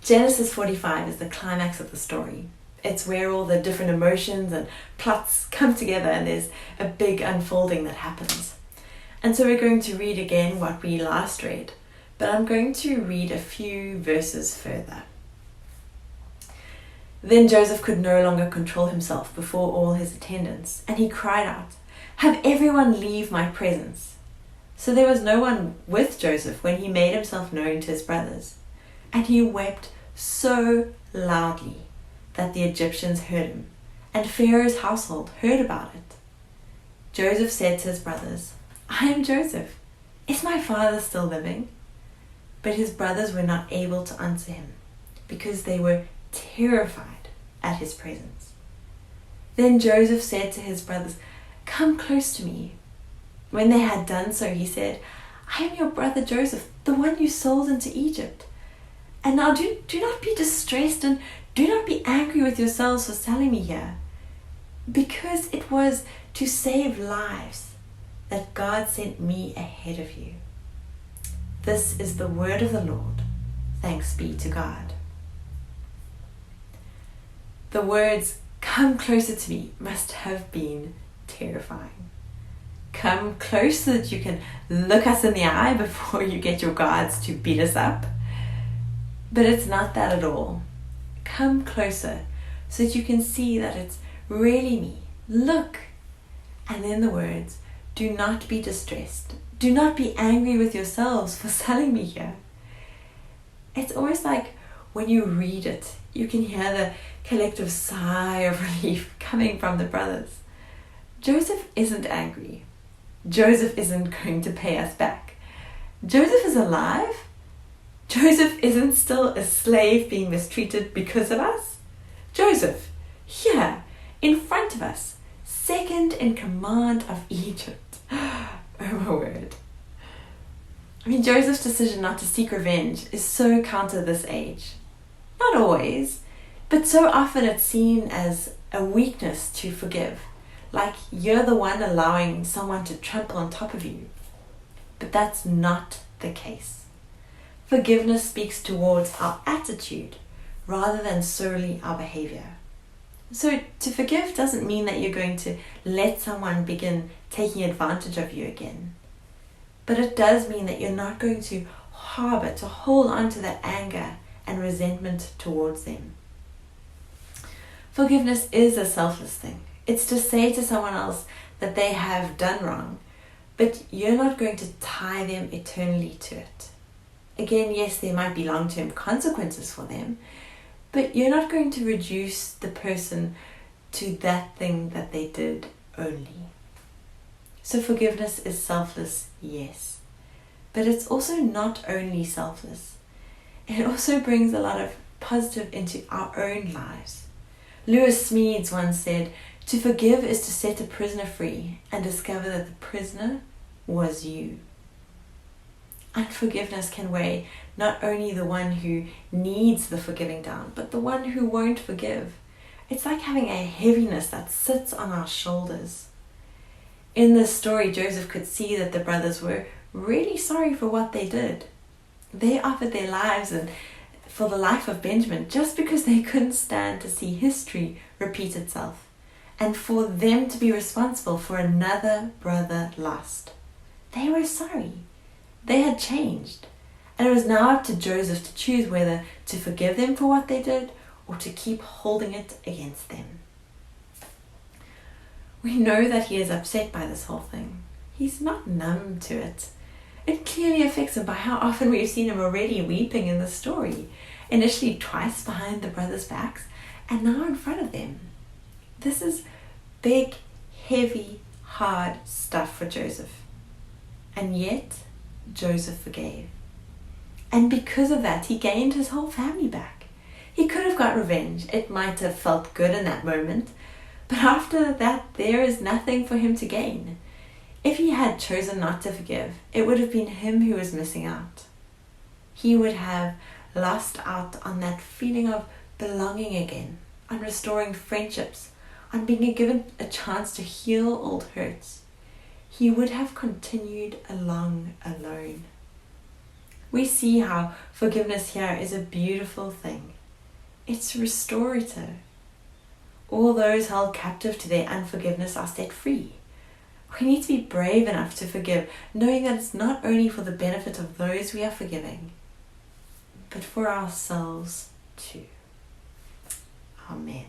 Genesis 45 is the climax of the story. It's where all the different emotions and plots come together and there's a big unfolding that happens. And so we're going to read again what we last read, but I'm going to read a few verses further. Then Joseph could no longer control himself before all his attendants, and he cried out, "Have everyone leave my presence." So there was no one with Joseph when he made himself known to his brothers, and he wept so loudly that the Egyptians heard him, and Pharaoh's household heard about it. Joseph said to his brothers, "I am Joseph. Is my father still living?" But his brothers were not able to answer him, because they were terrified at his presence. Then Joseph said to his brothers, "Come close to me." When they had done so, he said, "I am your brother Joseph, the one you sold into Egypt. And now do not be distressed and do not be angry with yourselves for selling me here, because it was to save lives that God sent me ahead of you." This is the word of the Lord. Thanks be to God. The words, "Come closer to me," must have been terrifying. Come close so that you can look us in the eye before you get your guards to beat us up. But it's not that at all. Come closer so that you can see that it's really me. Look. And then the words, "Do not be distressed. Do not be angry with yourselves for selling me here." It's almost like when you read it, you can hear the collective sigh of relief coming from the brothers. Joseph isn't angry. Joseph isn't going to pay us back. Joseph is alive. Joseph isn't still a slave being mistreated because of us. Joseph, here, in front of us, second in command of Egypt. Oh my word. I mean, Joseph's decision not to seek revenge is so counter this age. Not always, but so often it's seen as a weakness to forgive. Like you're the one allowing someone to trample on top of you. But that's not the case. Forgiveness speaks towards our attitude rather than solely our behavior. So to forgive doesn't mean that you're going to let someone begin taking advantage of you again. But it does mean that you're not going to harbor, to hold on to that anger and resentment towards them. Forgiveness is a selfless thing. It's to say to someone else that they have done wrong, but you're not going to tie them eternally to it. Again, yes, there might be long-term consequences for them, but you're not going to reduce the person to that thing that they did only. So forgiveness is selfless, yes, but it's also not only selfless. It also brings a lot of positive into our own lives. Lewis Smedes once said, "To forgive is to set a prisoner free and discover that the prisoner was you." Unforgiveness can weigh not only the one who needs the forgiving down, but the one who won't forgive. It's like having a heaviness that sits on our shoulders. In this story, Joseph could see that the brothers were really sorry for what they did. They offered their lives and for the life of Benjamin just because they couldn't stand to see history repeat itself, and for them to be responsible for another brother lost. They were sorry. They had changed, and it was now up to Joseph to choose whether to forgive them for what they did or to keep holding it against them. We know that he is upset by this whole thing. He's not numb to it. It clearly affects him by how often we've seen him already weeping in the story. Initially twice behind the brothers' backs, and now in front of them. This is big, heavy, hard stuff for Joseph. And yet, Joseph forgave. And because of that, he gained his whole family back. He could have got revenge. It might have felt good in that moment. But after that, there is nothing for him to gain. If he had chosen not to forgive, it would have been him who was missing out. He would have lost out on that feeling of belonging again, on restoring friendships, on being given a chance to heal old hurts. He would have continued along alone. We see how forgiveness here is a beautiful thing. It's restorative. All those held captive to their unforgiveness are set free. We need to be brave enough to forgive, knowing that it's not only for the benefit of those we are forgiving, but for ourselves too. Amen.